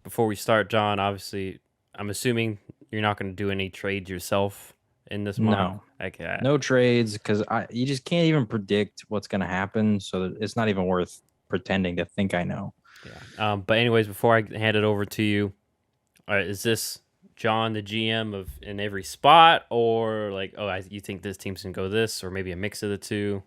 before we start, John, obviously, I'm assuming you're not going to do any trades yourself in this mock. No, Okay. no trades because you just can't even predict what's going to happen. So it's not even worth pretending to think I know. Yeah. But anyways, before I hand it over to you, is this John the GM of in every spot, or like, you think this team's gonna go this, or maybe a mix of the two?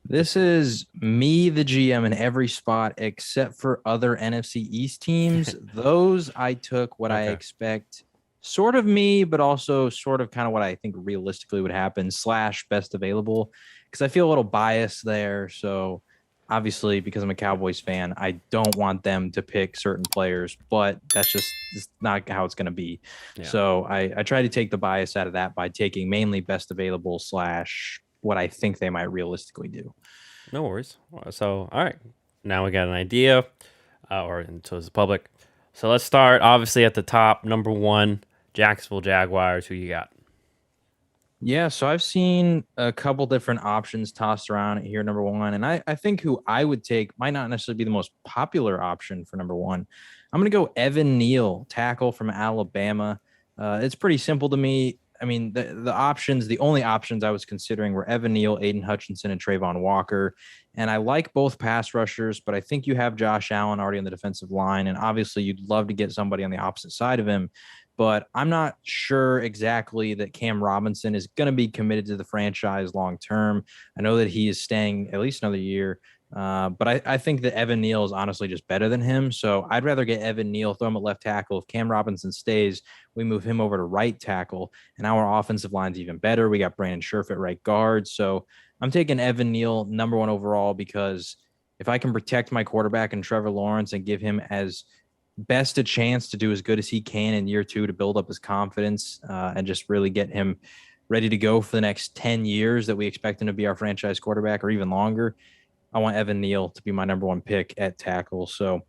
This Just is me, the GM, in every spot except for other NFC East teams. Those I took what I okay. expect, sort of me, but also sort of kind of what I think realistically would happen, slash best available, because I feel a little biased there. So obviously, because I'm a Cowboys fan, I don't want them to pick certain players, but that's just not how it's going to be. Yeah. So I try to take the bias out of that by taking mainly best available slash what I think they might realistically do. No worries. So, all right. Now we got an idea, or so is the public. So let's start. Obviously, at the top, number one, Jacksonville Jaguars. Who you got? Yeah, so I've seen a couple different options tossed around here, number one. And I think who I would take might not necessarily be the most popular option for number one. I'm going to go Evan Neal, tackle from Alabama. It's pretty simple to me. I mean, the only options I was considering were Evan Neal, Aiden Hutchinson, and Trayvon Walker. And I like both pass rushers, but I think you have Josh Allen already on the defensive line. And obviously, you'd love to get somebody on the opposite side of him, but I'm not sure exactly that Cam Robinson is going to be committed to the franchise long term. I know that he is staying at least another year, but I think that Evan Neal is honestly just better than him. So I'd rather get Evan Neal, throw him at left tackle. If Cam Robinson stays, we move him over to right tackle, and our offensive line's even better. We got Brandon Scherf at right guard. So I'm taking Evan Neal number one overall because if I can protect my quarterback and Trevor Lawrence and give him as best a chance to do as good as he can in year two to build up his confidence and just really get him ready to go for the next 10 years that we expect him to be our franchise quarterback or even longer. I want Evan Neal to be my number one pick at tackle. So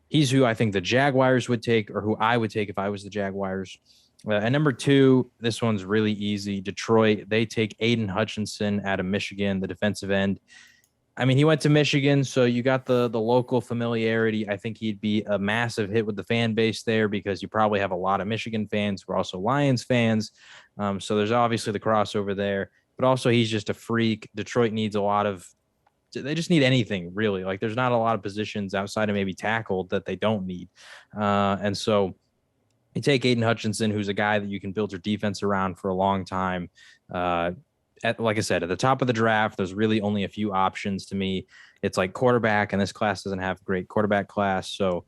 he's who I think the Jaguars would take or who I would take if I was the Jaguars. And number two, this one's really easy. Detroit, they take Aiden Hutchinson out of Michigan, the defensive end. I mean, he went to Michigan, so you got the local familiarity. I think he'd be a massive hit with the fan base there because you probably have a lot of Michigan fans who are also Lions fans. So there's obviously the crossover there, but also he's just a freak. Detroit needs a lot of. They just need anything really. Like there's not a lot of positions outside of maybe tackled that they don't need, and so you take Aiden Hutchinson, who's a guy that you can build your defense around for a long time. Like I said, at the top of the draft, there's really only a few options to me. It's like quarterback, and this class doesn't have a great quarterback class. So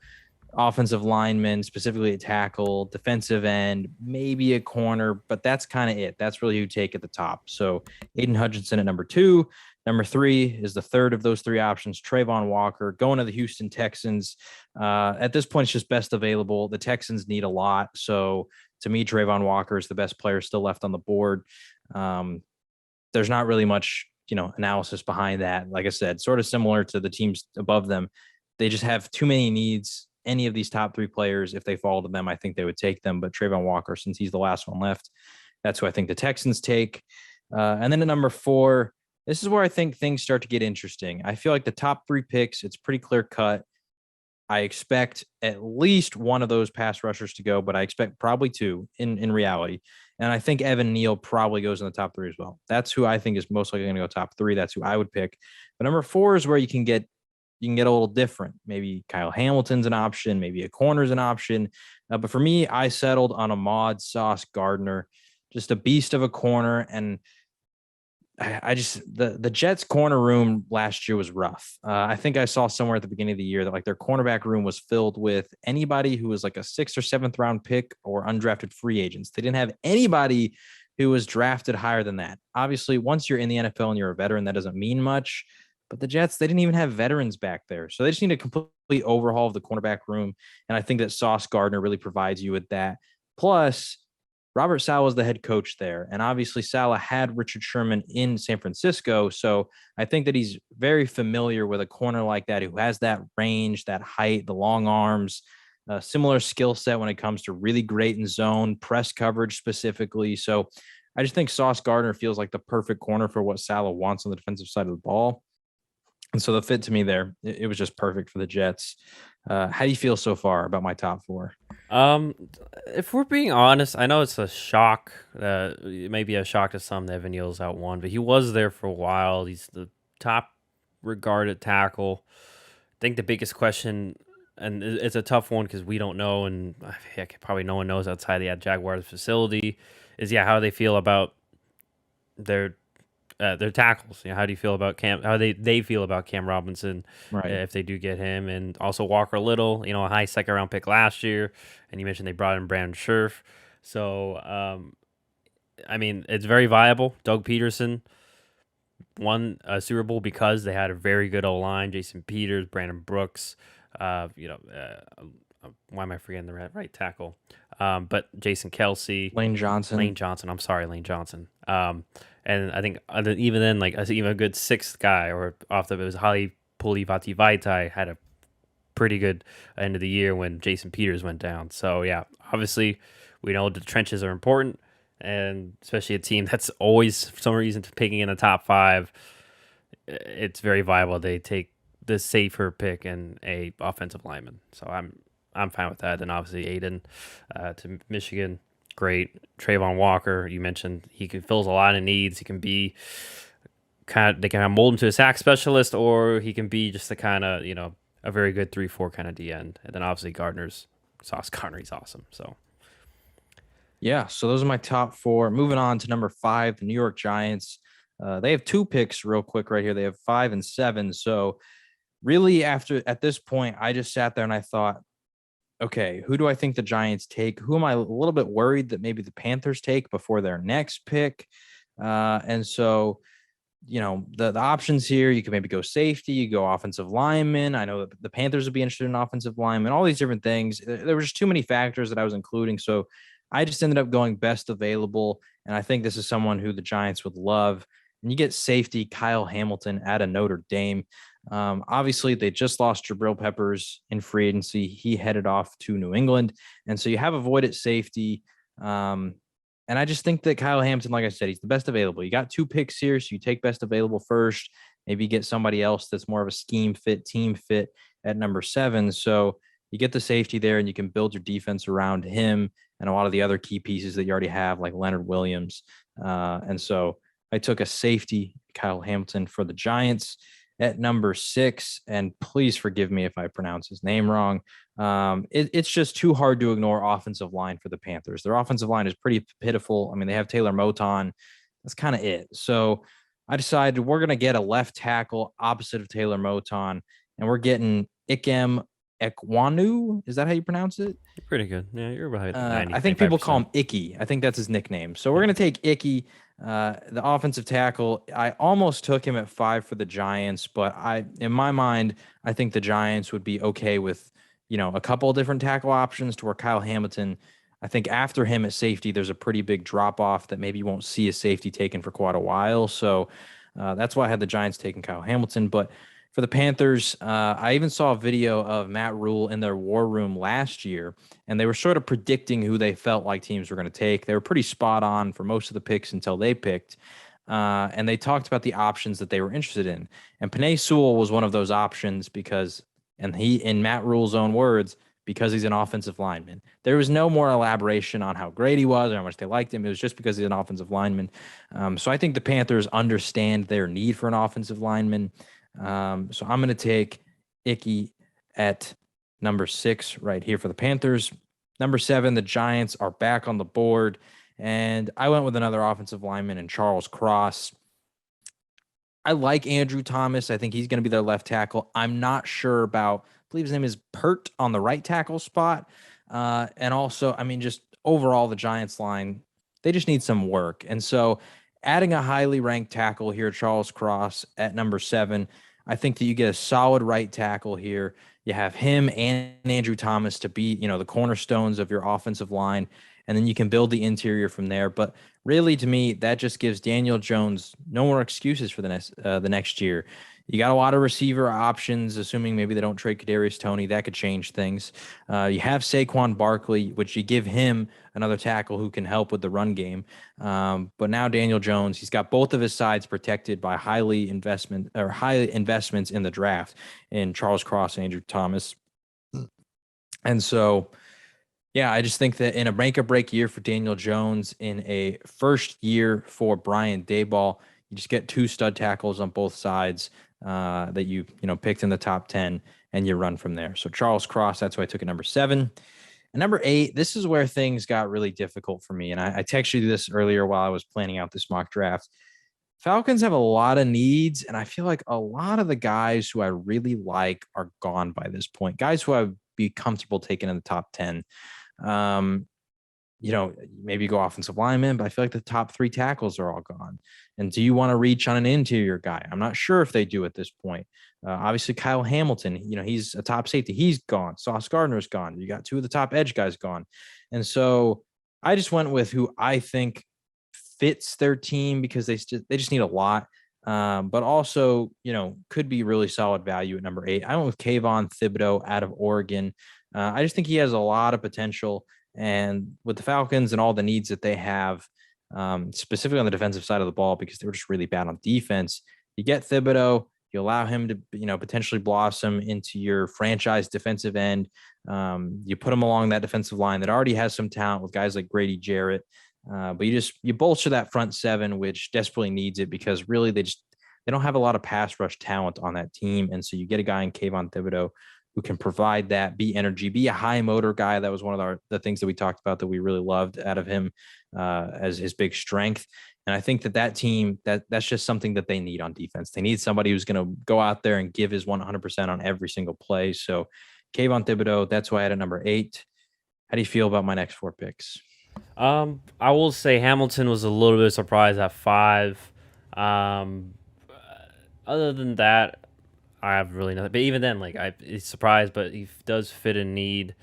offensive lineman, specifically a tackle, defensive end, maybe a corner, but that's kind of it. That's really who you take at the top. So Aiden Hutchinson at number two. Number three is the third of those three options, Trayvon Walker, going to the Houston Texans. At this point, it's just best available. The Texans need a lot. So to me, Trayvon Walker is the best player still left on the board. There's not really much, analysis behind that. Like I said, sort of similar to the teams above them. They just have too many needs. Any of these top three players, if they fall to them, I think they would take them. But Trayvon Walker, since he's the last one left, that's who I think the Texans take. And then at number four, this is where I think things start to get interesting. I feel like the top three picks, it's pretty clear cut. I expect at least one of those pass rushers to go, but I expect probably two in reality. And I think Evan Neal probably goes in the top three as well. That's who I think is most likely going to go top three. That's who I would pick. But number four is where you can get a little different. Maybe Kyle Hamilton's an option, maybe a corner's an option. But for me, I settled on Ahmad Sauce Gardner, just a beast of a corner. And I just the Jets corner room last year was rough. I think I saw somewhere at the beginning of the year that like their cornerback room was filled with anybody who was like a 6th or 7th round pick or undrafted free agents. They didn't have anybody who was drafted higher than that. Obviously, once you're in the NFL and you're a veteran, that doesn't mean much. But the Jets, they didn't even have veterans back there. So they just need a complete overhaul of the cornerback room. And I think that Sauce Gardner really provides you with that. Plus, Robert Saleh was the head coach there. And obviously, Saleh had Richard Sherman in San Francisco. So I think that he's very familiar with a corner like that who has that range, that height, the long arms, similar skill set when it comes to really great in zone, press coverage specifically. So I just think Sauce Gardner feels like the perfect corner for what Saleh wants on the defensive side of the ball. And so the fit to me there, it was just perfect for the Jets. How do you feel so far about my top four? Um, if we're being honest, I know it's a shock. It may be a shock to some that Evan Neal's out one, but he was there for a while. He's the top regarded tackle. I think the biggest question, and it's a tough one because we don't know, and heck, probably no one knows outside the Jaguars facility, is how they feel about their their tackles. How do you feel about Cam? How they feel about Cam Robinson Right. if they do get him, and also Walker Little. A high second round pick last year, and you mentioned they brought in Brandon Scherf. So I mean, it's very viable. Doug Peterson won a Super Bowl because they had a very good O line. Jason Peters, Brandon Brooks. Why am I forgetting the right tackle? But Jason Kelsey, Lane Johnson. Lane Johnson. I'm sorry, Lane Johnson. And I think even then, like even a good sixth guy or off the it was Holly Pulivati Vaitai had a pretty good end of the year when Jason Peters went down. So yeah, obviously we know the trenches are important, and especially a team that's always for some reason picking in the top five. It's very viable they take the safer pick and a offensive lineman. So I'm fine with that. And obviously Aiden to Michigan, great. Trayvon Walker, you mentioned fills a lot of needs. He can be they can mold him to a sack specialist, or he can be just a kind of a very good 3-4 kind of D end. And then obviously Sauce Gardner's awesome. So Yeah, so those are my top four. Moving on to number five, the New York Giants. They have two picks real quick right here. They have 5 and 7. So really at this point, I just sat there and I thought, okay, who do I think the Giants take? Who am I a little bit worried that maybe the Panthers take before their next pick? And so, the options here, you can maybe go safety, you go offensive lineman. I know that the Panthers would be interested in offensive lineman, all these different things. There were just too many factors that I was including. So I just ended up going best available. And I think this is someone who the Giants would love. And you get safety Kyle Hamilton out of Notre Dame. Obviously, they just lost Jabril Peppers in free agency. He headed off to New England. And so you have a void at safety. And I just think that Kyle Hamilton, like I said, he's the best available. You got 2 picks here, so you take best available first. Maybe get somebody else that's more of a scheme fit, team fit at number 7. So you get the safety there, and you can build your defense around him and a lot of the other key pieces that you already have, like Leonard Williams. And so I took a safety, Kyle Hamilton, for the Giants at number 6. And please forgive me if I pronounce his name wrong. It's just too hard to ignore offensive line for the Panthers. Their offensive line is pretty pitiful. I mean, they have Taylor Moton. That's kind of it. So I decided we're going to get a left tackle opposite of Taylor Moton, and we're getting Ikem Ekwonu. Is that how you pronounce it? you're pretty good. Yeah, you're about 90. I think people call him Icky. I think that's his nickname. So we're going to take Icky, the offensive tackle. I almost took him at 5 for the Giants, but in my mind, I think the Giants would be okay with, a couple of different tackle options to where Kyle Hamilton, I think after him at safety, there's a pretty big drop off that maybe you won't see a safety taken for quite a while. So that's why I had the Giants taking Kyle Hamilton. But for the Panthers, I even saw a video of Matt Rule in their war room last year, and they were sort of predicting who they felt like teams were going to take. They were pretty spot on for most of the picks until they picked. And they talked about the options that they were interested in. And Penei Sewell was one of those options because, and he, in Matt Rule's own words, because he's an offensive lineman. There was no more elaboration on how great he was or how much they liked him. It was just because he's an offensive lineman. So I think the Panthers understand their need for an offensive lineman. So I'm going to take Icky at number 6 right here for the Panthers. Number 7, the Giants are back on the board. And I went with another offensive lineman in Charles Cross. I like Andrew Thomas. I think he's going to be their left tackle. I'm not sure about, I believe his name is Pert on the right tackle spot. And also, I mean, just overall, the Giants line, they just need some work. And so adding a highly ranked tackle here, Charles Cross at number 7, I think that you get a solid right tackle here. You have him and Andrew Thomas to be, the cornerstones of your offensive line, and then you can build the interior from there. But really, to me, that just gives Daniel Jones no more excuses for the next year. You got a lot of receiver options, assuming maybe they don't trade Kadarius Toney. That could change things. You have Saquon Barkley, which you give him another tackle who can help with the run game. But now Daniel Jones, he's got both of his sides protected by high investments in the draft in Charles Cross and Andrew Thomas. And so, yeah, I just think that in a make or break year for Daniel Jones, in a first year for Brian Daboll, you just get 2 stud tackles on both sides that you picked in the top 10, and you run from there. So Charles Cross, that's why I took at number 7. And number 8, this is where things got really difficult for me. And I texted you this earlier while I was planning out this mock draft. Falcons have a lot of needs, and I feel like a lot of the guys who I really like are gone by this point. Guys who I'd be comfortable taking in the top 10. Um, maybe go offensive lineman, but I feel like the top 3 tackles are all gone. And do you want to reach on an interior guy? I'm not sure if they do at this point. Obviously, Kyle Hamilton, he's a top safety. He's gone. Sauce Gardner's gone. You got 2 of the top edge guys gone. And so I just went with who I think fits their team because they just need a lot. But also, could be really solid value at number 8. I went with Kayvon Thibodeau out of Oregon. I just think he has a lot of potential. And with the Falcons and all the needs that they have, specifically on the defensive side of the ball, because they were just really bad on defense, you get Thibodeau, you allow him to, potentially blossom into your franchise defensive end. You put him along that defensive line that already has some talent with guys like Grady Jarrett. But you bolster that front 7, which desperately needs it because really they don't have a lot of pass rush talent on that team. And so you get a guy in Kayvon Thibodeau who can provide that, be energy, be a high motor guy. That was one of the things that we talked about that we really loved out of him as his big strength. And I think that team, that's just something that they need on defense. They need somebody who's going to go out there and give his 100% on every single play. So Kayvon Thibodeau, that's why I had at number 8. How do you feel about my next 4 picks? I will say Hamilton was a little bit surprised at 5. Other than that, I have really nothing. But even then, he's surprised, but he does fit a need.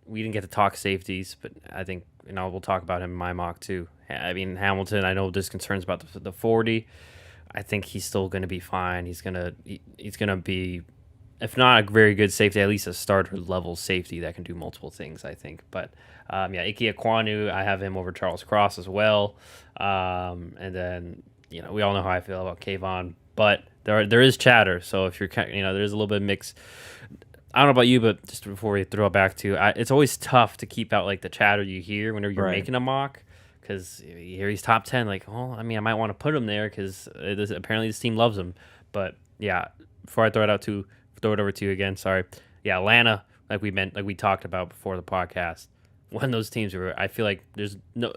We didn't get to talk safeties, but I think we'll talk about him in my mock too. I mean, Hamilton, I know there's concerns about the 40. I think he's still going to be fine. He's gonna be, if not a very good safety, at least a starter level safety that can do multiple things, I think. But Ike Ekwonu, I have him over Charles Cross as well. And then we all know how I feel about Kayvon, but there is chatter. So if you're there's a little bit of mix. I don't know about you, but just before we throw it back to, it's always tough to keep out the chatter you hear whenever you're making a mock, because you hear he's top 10. I might want to put him there because apparently this team loves him. But yeah, before I throw it over to you again. Sorry. Yeah, Atlanta, like we talked about before the podcast. One of those teams where I feel like there's no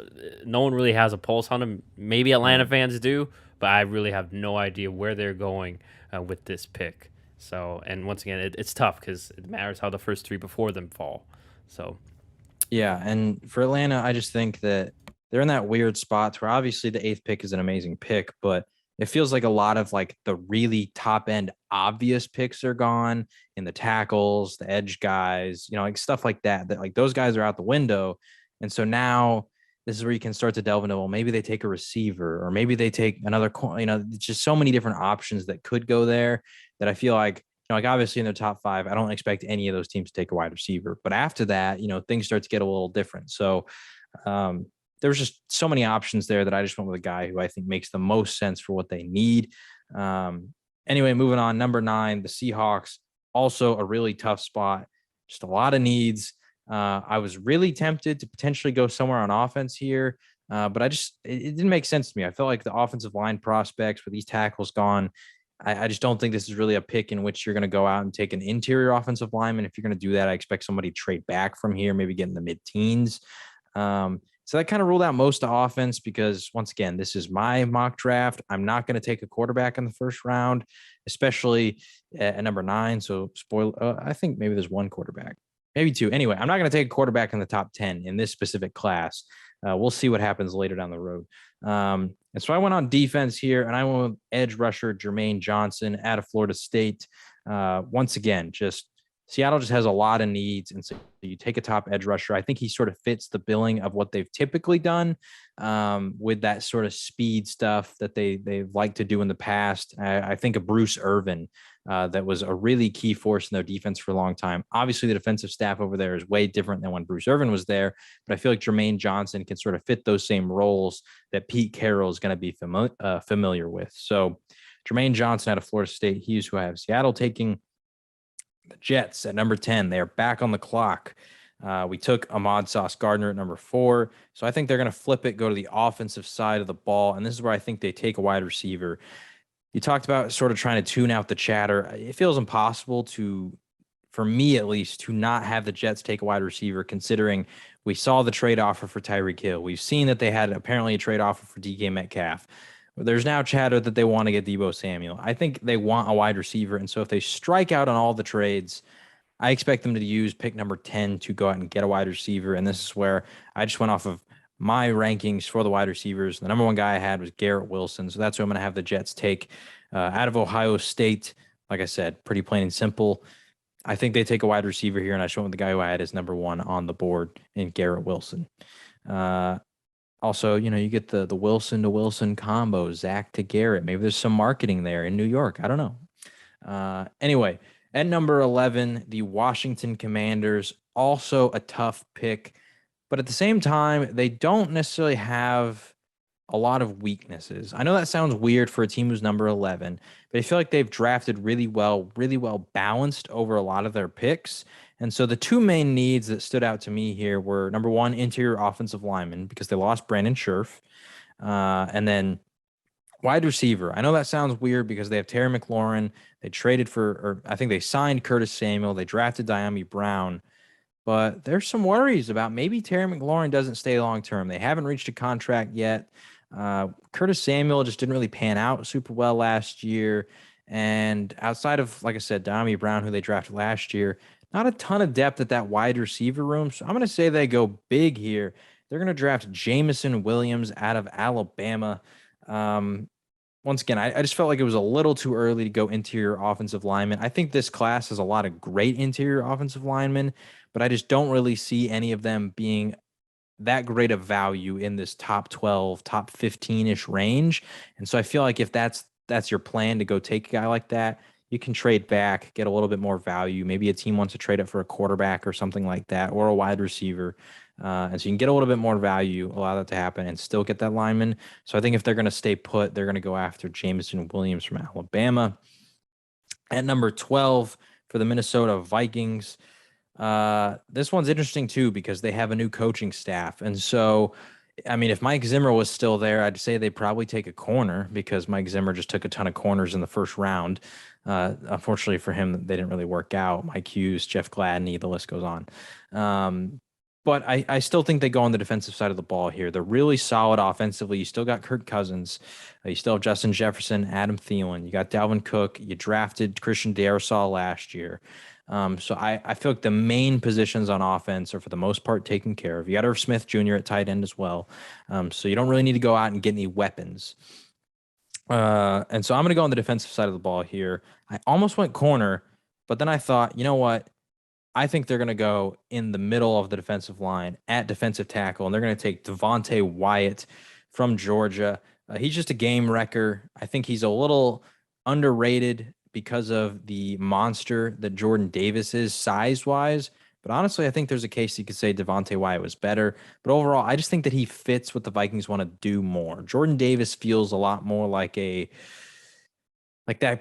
one really has a pulse on them. Maybe Atlanta fans do, but I really have no idea where they're going with this pick. So, and once again, it's tough because it matters how the first 3 before them fall. So, yeah, and for Atlanta, I just think that they're in that weird spot where obviously the 8th pick is an amazing pick, but it feels like a lot of the really top end obvious picks are gone in the tackles, the edge guys, stuff like that those guys are out the window. And so now this is where you can start to delve into, well, maybe they take a receiver or maybe they take another, just so many different options that could go there that I feel like, obviously in the top 5, I don't expect any of those teams to take a wide receiver, but after that, things start to get a little different. So, there was just so many options there that I just went with a guy who I think makes the most sense for what they need. Anyway, moving on. Number 9, the Seahawks, also a really tough spot, just a lot of needs. I was really tempted to potentially go somewhere on offense here, but it didn't make sense to me. I felt like the offensive line prospects with these tackles gone, I just don't think this is really a pick in which you're going to go out and take an interior offensive lineman. If you're going to do that, I expect somebody to trade back from here, maybe get in the mid-teens. So that kind of ruled out most of offense because, once again, this is my mock draft. I'm not going to take a quarterback in the first round, especially at number 9. So I think maybe there's 1 quarterback, maybe 2. Anyway, I'm not going to take a quarterback in the top 10 in this specific class. We'll see what happens later down the road. And so I went on defense here, and I went with edge rusher Jermaine Johnson out of Florida State. Once again, Seattle just has a lot of needs, and so you take a top edge rusher. I think he sort of fits the billing of what they've typically done with that sort of speed stuff that they've liked to do in the past. I think of Bruce Irvin, that was a really key force in their defense for a long time. Obviously, the defensive staff over there is way different than when Bruce Irvin was there, but I feel like Jermaine Johnson can sort of fit those same roles that Pete Carroll is going to be familiar with. So Jermaine Johnson out of Florida State, he's who I have Seattle taking. The Jets at number 10, they are back on the clock. We took Ahmad Sauce Gardner at number 4. So I think they're going to flip it, go to the offensive side of the ball. And this is where I think they take a wide receiver. You talked about sort of trying to tune out the chatter. It feels impossible for me at least, to not have the Jets take a wide receiver, considering we saw the trade offer for Tyreek Hill. We've seen that they had apparently a trade offer for DK Metcalf. There's now chatter that they want to get Deebo Samuel. I think they want a wide receiver. And so if they strike out on all the trades, I expect them to use pick number 10 to go out and get a wide receiver. And this is where I just went off of my rankings for the wide receivers. The number 1 guy I had was Garrett Wilson. So that's who I'm going to have the Jets take out of Ohio State. Like I said, pretty plain and simple. I think they take a wide receiver here, and I just went with the guy who I had as number 1 on the board in Garrett Wilson. Also, you get the Wilson to Wilson combo, Zach to Garrett. Maybe there's some marketing there in New York. I don't know. Anyway, at number 11, the Washington Commanders, also a tough pick, but at the same time, they don't necessarily have a lot of weaknesses. I know that sounds weird for a team who's number 11, but I feel like they've drafted really well balanced over a lot of their picks. And so the 2 main needs that stood out to me here were, number 1, interior offensive lineman, because they lost Brandon Scherf, and then wide receiver. I know that sounds weird because they have Terry McLaurin. They traded or I think they signed Curtis Samuel. They drafted Diami Brown. But there's some worries about maybe Terry McLaurin doesn't stay long term. They haven't reached a contract yet. Curtis Samuel just didn't really pan out super well last year. And outside of, like I said, Diami Brown, who they drafted last year, not a ton of depth at that wide receiver room. So I'm going to say they go big here. They're going to draft Jameson Williams out of Alabama. Once again, I just felt like it was a little too early to go interior offensive linemen. I think this class has a lot of great interior offensive linemen, but I just don't really see any of them being that great of value in this top 12, top 15-ish range. And so I feel like if that's your plan to go take a guy like that, you can trade back, get a little bit more value. Maybe a team wants to trade up for a quarterback or something like that, or a wide receiver. And so you can get a little bit more value, allow that to happen, and still get that lineman. So I think if they're going to stay put, they're going to go after Jameson Williams from Alabama. At number 12 for the Minnesota Vikings, this one's interesting too because they have a new coaching staff. And so, I mean, if Mike Zimmer was still there, I'd say they'd probably take a corner because Mike Zimmer just took a ton of corners in the first round. Unfortunately for him, they didn't really work out. Mike Hughes, Jeff Gladney, the list goes on. But I still think they go on the defensive side of the ball here. They're really solid offensively. You still got Kirk Cousins. You still have Justin Jefferson, Adam Thielen. You got Dalvin Cook. You drafted Christian Darrisaw last year. So I feel like the main positions on offense are for the most part taken care of. You got Irv Smith Jr. at tight end as well. So you don't really need to go out and get any weapons. And so I'm going to go on the defensive side of the ball here. I almost went corner, but then I thought, you know what? I think they're going to go in the middle of the defensive line at defensive tackle, and they're going to take Devontae Wyatt from Georgia. He's just a game wrecker. I think he's a little underrated because of the monster that Jordan Davis is size-wise. But honestly, I think there's a case you could say Devontae Wyatt was better. But overall, I just think that he fits what the Vikings want to do more. Jordan Davis feels a lot more like that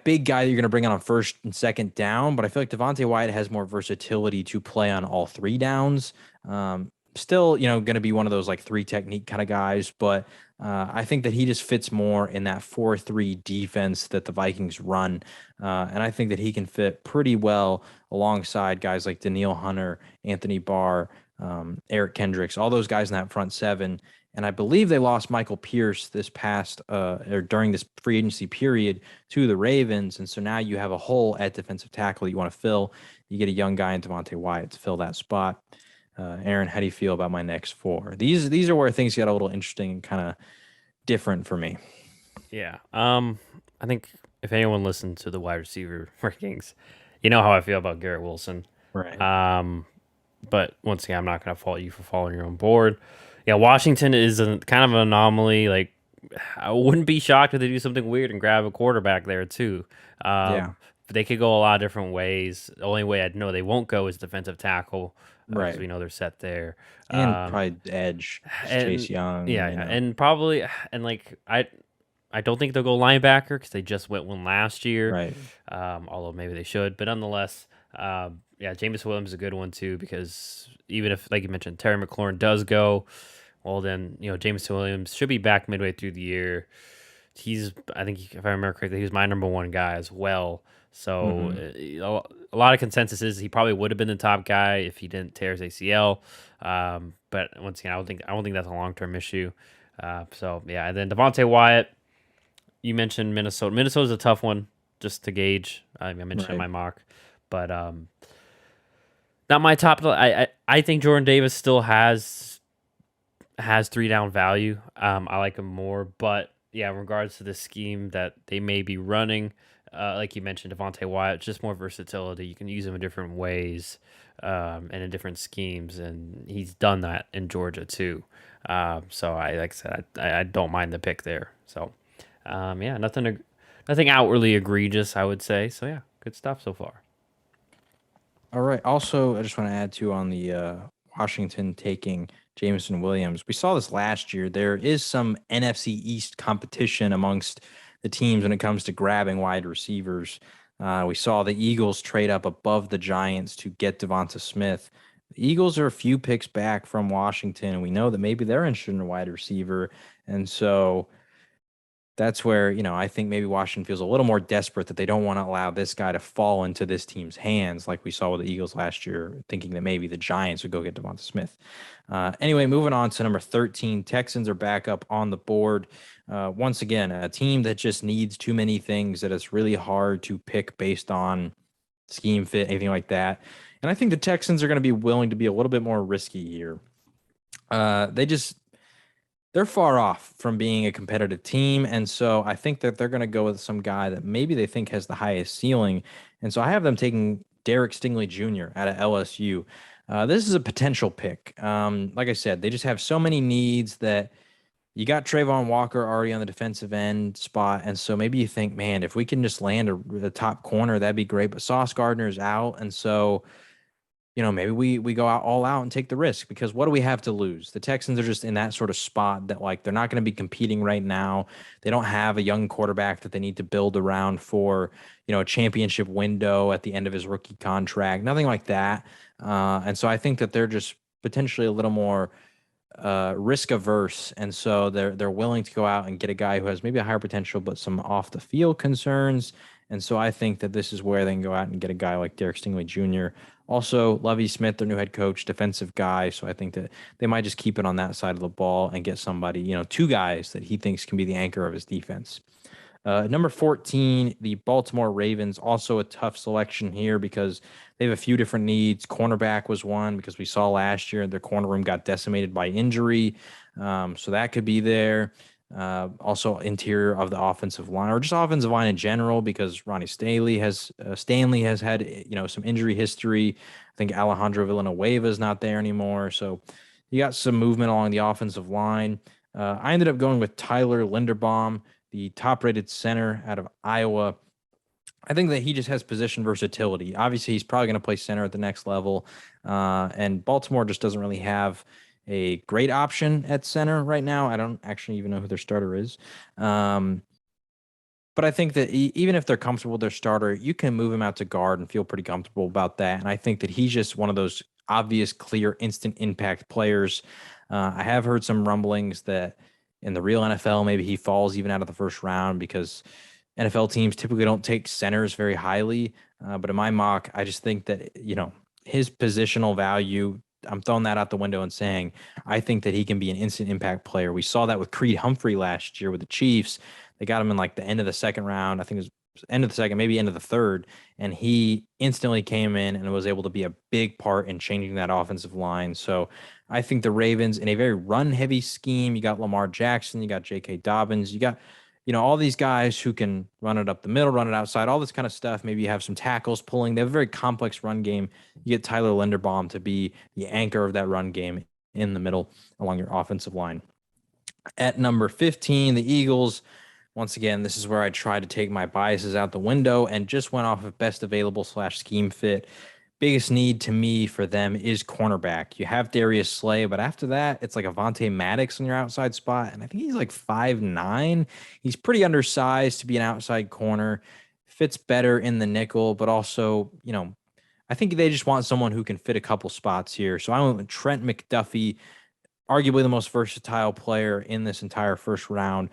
big guy that you're going to bring on first and second down. But I feel like Devontae Wyatt has more versatility to play on all 3 downs. Still, going to be one of those like 3 technique kind of guys. But I think that he just fits more in that 4-3 defense that the Vikings run. And I think that he can fit pretty well alongside guys like Daniil Hunter, Anthony Barr, Eric Kendricks, all those guys in that front 7. And I believe they lost Michael Pierce this past or during this free agency period to the Ravens. And so now you have a hole at defensive tackle that you want to fill. You get a young guy in Devontae Wyatt to fill that spot. Aaron, how do you feel about my next 4? These are where things get a little interesting and kind of different for me. Yeah. I think if anyone listened to the wide receiver rankings, you know how I feel about Garrett Wilson. Right. But once again, I'm not going to fault you for following your own board. Yeah, Washington is kind of an anomaly. Like, I wouldn't be shocked if they do something weird and grab a quarterback there too. Yeah. But they could go a lot of different ways. The only way I'd know they won't go is defensive tackle. Right. Because we know they're set there. And probably edge, Chase Young. Yeah, and probably, and like, I don't think they'll go linebacker because they just went one last year. Right. Although maybe they should. But nonetheless, Yeah, Jameson Williams is a good one too because even if, like you mentioned, Terry McLaurin does go, well then Jameson Williams should be back midway through the year. I think if I remember correctly, he was my number one guy as well. So Hmm. a lot of consensus is he probably would have been the top guy if he didn't tear his ACL. But once again, I don't think that's a long term issue. So yeah, and then Devontae Wyatt, you mentioned Minnesota. Minnesota's a tough one just to gauge. I mentioned in Right. my mock, but not my top. I think Jordan Davis still has three down value. I like him more, but yeah, in regards to the scheme that they may be running, like you mentioned, Devontae Wyatt, just more versatility. You can use him in different ways, and in different schemes, and he's done that in Georgia too. So like I said, I don't mind the pick there. So, yeah, nothing outwardly egregious, I would say. So yeah, good stuff so far. All right. Also, I just want to add to on the Washington taking Jameson Williams. We saw this last year. There is some NFC East competition amongst the teams when it comes to grabbing wide receivers. We saw the Eagles trade up above the Giants to get Devonta Smith. The Eagles are a few picks back from Washington, and we know that maybe they're interested in a wide receiver. And so that's where, I think maybe Washington feels a little more desperate that they don't want to allow this guy to fall into this team's hands, like we saw with the Eagles last year, thinking that maybe the Giants would go get Devonta Smith. Anyway, moving on to number 13, Texans are back up on the board. Once again, a team that just needs too many things that it's really hard to pick based on scheme fit, anything like that. And I think the Texans are going to be willing to be a little bit more risky here. They just they're far off from being a competitive team. And so I think that they're going to go with some guy that maybe they think has the highest ceiling. And so I have them taking Derek Stingley Jr. out of LSU. This is a potential pick. Like I said, they just have so many needs that you got Trayvon Walker already on the defensive end spot. And so maybe you think, man, if we can just land a top corner, that'd be great. But Sauce Gardner's out. And so maybe we go out all out and take the risk because what do we have to lose? The Texans are just in that sort of spot that like they're not going to be competing right now. They don't have a young quarterback that they need to build around for, a championship window at the end of his rookie contract, nothing like that. And so I think that they're just potentially a little more risk averse, and so they're willing to go out and get a guy who has maybe a higher potential but some off the field concerns. And so I think that this is where they can go out and get a guy like Derek Stingley Jr. Also, Lovie Smith, their new head coach, defensive guy. So I think that they might just keep it on that side of the ball and get somebody, two guys that he thinks can be the anchor of his defense. Number 14, the Baltimore Ravens, also a tough selection here because they have a few different needs. Cornerback was one because we saw last year their corner room got decimated by injury. So that could be there. Also, interior of the offensive line or just offensive line in general because Ronnie Stanley has had some injury history. I think Alejandro Villanueva is not there anymore. So you got some movement along the offensive line. I ended up going with Tyler Linderbaum, the top-rated center out of Iowa. I think that he just has position versatility. Obviously, he's probably going to play center at the next level, and Baltimore just doesn't really have a great option at center right now. I don't actually even know who their starter is. But I think that even if they're comfortable with their starter, you can move him out to guard and feel pretty comfortable about that. And I think that he's just one of those obvious, clear, instant impact players. I have heard some rumblings that in the real NFL, maybe he falls even out of the first round because NFL teams typically don't take centers very highly. But in my mock, I just think that, his positional value, I'm throwing that out the window and saying, I think that he can be an instant impact player. We saw that with Creed Humphrey last year with the Chiefs. They got him in like the end of the second round. I think it was end of the second, maybe end of the third. And he instantly came in and was able to be a big part in changing that offensive line. So I think the Ravens in a very run heavy scheme, you got Lamar Jackson, you got J.K. Dobbins, you got, all these guys who can run it up the middle, run it outside, all this kind of stuff. Maybe you have some tackles pulling. They have a very complex run game. You get Tyler Linderbaum to be the anchor of that run game in the middle along your offensive line. At number 15, the Eagles. Once again, this is where I try to take my biases out the window and just went off of best available / scheme fit. Biggest need to me for them is cornerback. You have Darius Slay, but after that, it's like Avonte Maddox in your outside spot. And I think he's like 5'9". He's pretty undersized to be an outside corner. Fits better in the nickel, but also, I think they just want someone who can fit a couple spots here. So I went with Trent McDuffie, arguably the most versatile player in this entire first round.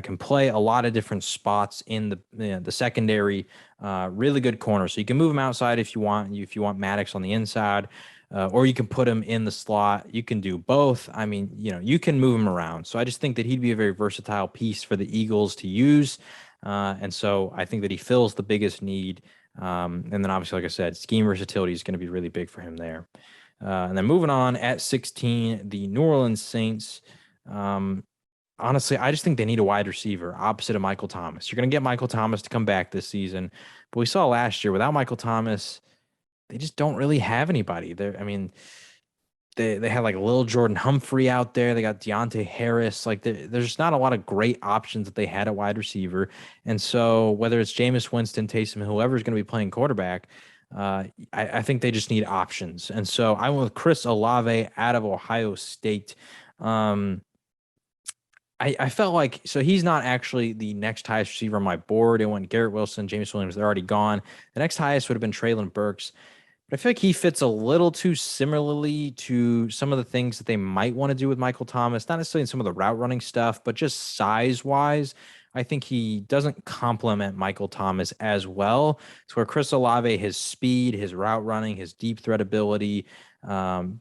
Can play a lot of different spots in the secondary. Really good corner. So you can move him outside if you want. If you want Maddox on the inside, or you can put him in the slot. You can do both. I mean, you can move him around. So I just think that he'd be a very versatile piece for the Eagles to use. And so I think that he fills the biggest need. And then obviously, like I said, scheme versatility is going to be really big for him there. And then moving on at 16, the New Orleans Saints. Honestly, I just think they need a wide receiver opposite of Michael Thomas. You're going to get Michael Thomas to come back this season. But we saw last year without Michael Thomas, they just don't really have anybody. They had like a little Jordan Humphrey out there. They got Deontay Harris. Like there's not a lot of great options that they had at wide receiver. And so whether it's Jameis Winston, Taysom, whoever's going to be playing quarterback, I think they just need options. And so I went with Chris Olave out of Ohio State. I felt like, so he's not actually the next highest receiver on my board. It went Garrett Wilson, Jameson Williams. They're already gone. The next highest would have been Traylon Burks. But I feel like he fits a little too similarly to some of the things that they might want to do with Michael Thomas, not necessarily in some of the route running stuff, but just size wise. I think he doesn't complement Michael Thomas as well. It's where Chris Olave, his speed, his route running, his deep threat ability,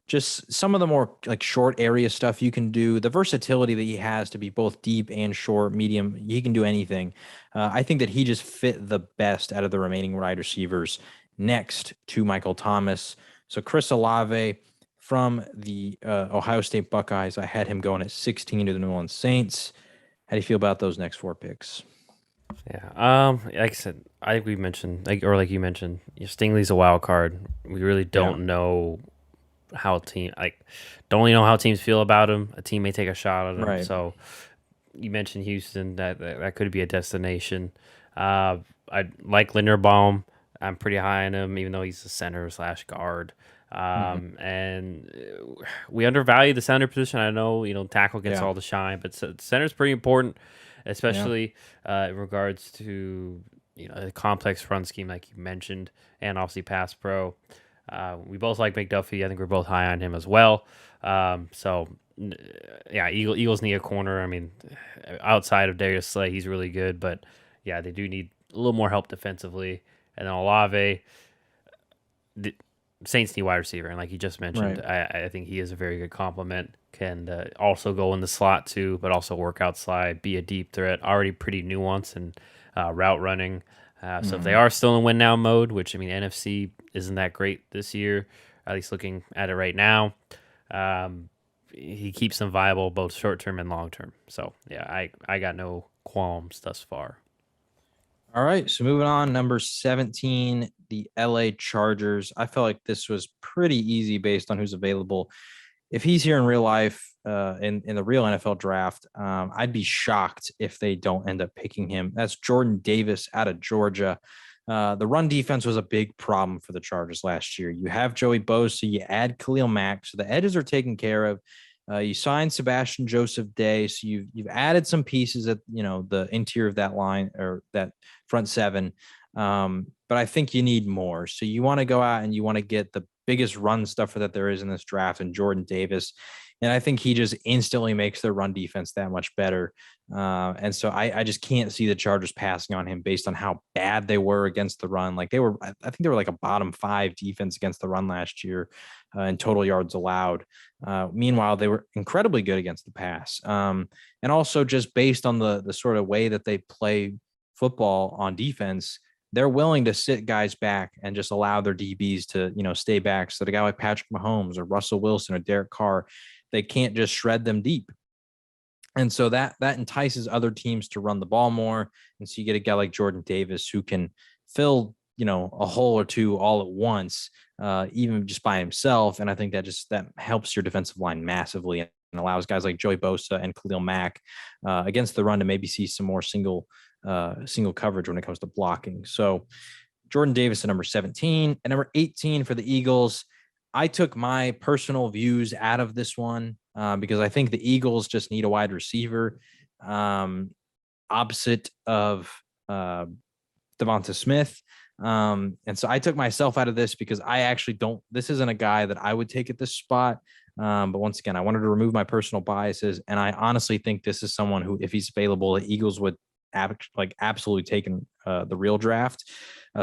just some of the more like short area stuff you can do, the versatility that he has to be both deep and short, medium, he can do anything. I think that he just fit the best out of the remaining wide receivers next to Michael Thomas. So Chris Olave from the Ohio State Buckeyes, I had him going at 16 to the New Orleans Saints. How do you feel about those next four picks? Yeah. Like I said, I think we mentioned, like you mentioned, Stingley's a wild card. We really don't know how don't really know how teams feel about him. A team may take a shot at him. Right. So you mentioned Houston, that could be a destination. I like Linderbaum. I'm pretty high on him, even though he's a center / guard. And we undervalue the center position. I know, tackle gets all the shine, but center is pretty important, especially in regards to a complex run scheme like you mentioned, and obviously pass pro. We both like McDuffie. I think we're both high on him as well. Eagles need a corner. I mean, outside of Darius Slay, he's really good, but yeah, they do need a little more help defensively. And then Olave, the Saints need wide receiver, and like you just mentioned, I think he is a very good complement. Can also go in the slot too, but also work outside, be a deep threat. Already pretty nuanced and route running. So if they are still in win now mode, which I mean NFC isn't that great this year, at least looking at it right now, he keeps them viable both short term and long term. So yeah, I got no qualms thus far. All right, so moving on, number 17, the LA Chargers. I felt like this was pretty easy based on who's available. If he's here in real life, in the real NFL draft, I'd be shocked if they don't end up picking him. That's Jordan Davis out of Georgia. The run defense was a big problem for the Chargers last year. You have Joey Bosa, you add Khalil Mack, so the edges are taken care of. You signed Sebastian Joseph Day, so you've added some pieces at the interior of that line or that front seven. But I think you need more. So you want to go out and you want to get the biggest run stuffer that there is in this draft, and Jordan Davis. And I think he just instantly makes their run defense that much better. And so I just can't see the Chargers passing on him based on how bad they were against the run. Like I think they were like a bottom 5 defense against the run last year in total yards allowed. Meanwhile, they were incredibly good against the pass. And also just based on the sort of way that they play football on defense, they're willing to sit guys back and just allow their DBs to, stay back. So the guy like Patrick Mahomes or Russell Wilson or Derek Carr, they can't just shred them deep. And so that entices other teams to run the ball more. And so you get a guy like Jordan Davis who can fill, a hole or two all at once, even just by himself. And I think that helps your defensive line massively and allows guys like Joey Bosa and Khalil Mack against the run to maybe see some more single coverage when it comes to blocking. So Jordan Davis at number 17 and number 18 for the Eagles. I took my personal views out of this one because I think the Eagles just need a wide receiver opposite of Devonta Smith. And so I took myself out of this because I actually don't, this isn't a guy that I would take at this spot. But once again, I wanted to remove my personal biases. And I honestly think this is someone who, if he's available, the Eagles would absolutely take in the real draft.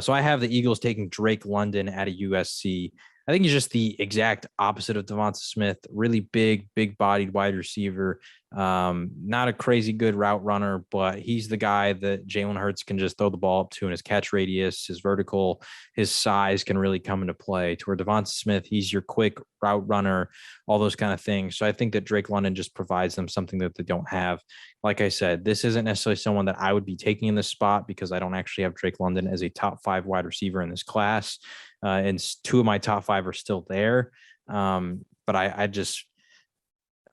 So I have the Eagles taking Drake London at a USC. I think he's just the exact opposite of Devonta Smith. Really big bodied wide receiver. Not a crazy good route runner, but he's the guy that Jalen Hurts can just throw the ball up to, and his catch radius, his vertical, his size can really come into play. To where Devonta Smith, he's your quick route runner, all those kind of things. So I think that Drake London just provides them something that they don't have. Like I said, this isn't necessarily someone that I would be taking in this spot because I don't actually have Drake London as a top 5 wide receiver in this class. And 2 of my top 5 are still there. But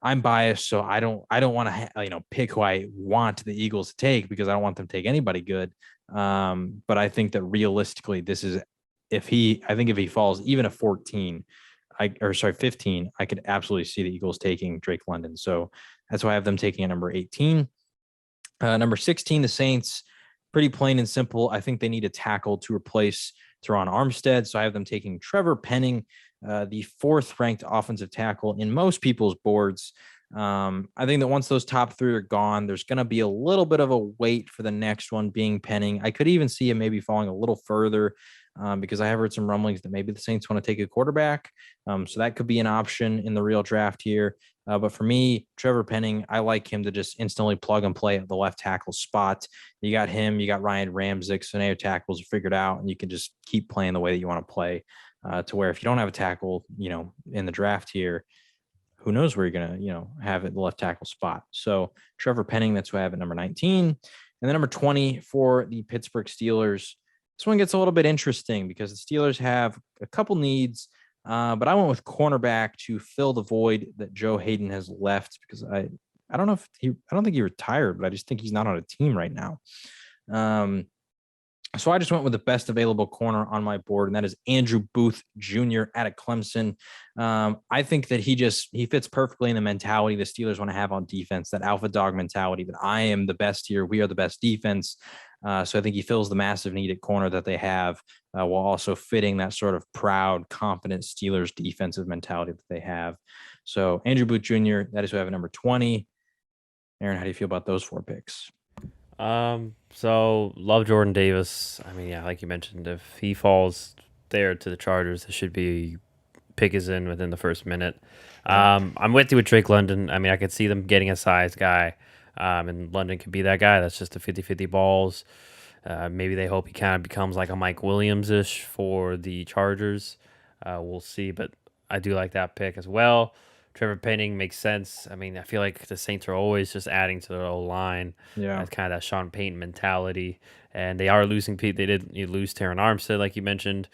I'm biased, so I don't want to pick who I want the Eagles to take because I don't want them to take anybody good. But I think that realistically, this is if he falls even a 15, I could absolutely see the Eagles taking Drake London. So that's why I have them taking at number 18. Number 16, the Saints. Pretty plain and simple. I think they need a tackle to replace Teron Armstead. So I have them taking Trevor Penning, the 4th ranked offensive tackle in most people's boards. I think that once those top 3 are gone, there's going to be a little bit of a wait for the next one being Penning. I could even see him maybe falling a little further because I have heard some rumblings that maybe the Saints want to take a quarterback. So that could be an option in the real draft here. But for me, Trevor Penning, I like him to just instantly plug and play at the left tackle spot. You got him, you got Ryan Ramczyk, so now your tackles are figured out, and you can just keep playing the way that you want to play. To where if you don't have a tackle, in the draft here, who knows where you're going to, have it the left tackle spot. So Trevor Penning, that's who I have at number 19. And then number 20 for the Pittsburgh Steelers. This one gets a little bit interesting because the Steelers have a couple needs, but I went with cornerback to fill the void that Joe Hayden has left because I don't think he retired, but I just think he's not on a team right now. So I just went with the best available corner on my board, and that is Andrew Booth Jr. out of Clemson. I think that he fits perfectly in the mentality the Steelers want to have on defense, that alpha dog mentality that I am the best here. We are the best defense. So I think he fills the massive need at corner that they have while also fitting that sort of proud, confident Steelers defensive mentality that they have. So Andrew Booth Jr., that is who I have at number 20. Aaron, how do you feel about those 4 picks? So love Jordan Davis. I mean, yeah, like you mentioned, if he falls there to the Chargers, it should be pick is in within the first minute. I'm with you with Drake London. I mean, I could see them getting a size guy, and London could be that guy. That's just a 50-50 balls. Maybe they hope he kind of becomes like a Mike Williams-ish for the Chargers. We'll see, but I do like that pick as well. Trevor Penning makes sense. I mean, I feel like the Saints are always just adding to their O-line. Yeah. That's kind of that Sean Payton mentality. And they are losing people. They did lose Teron Armstead, like you mentioned.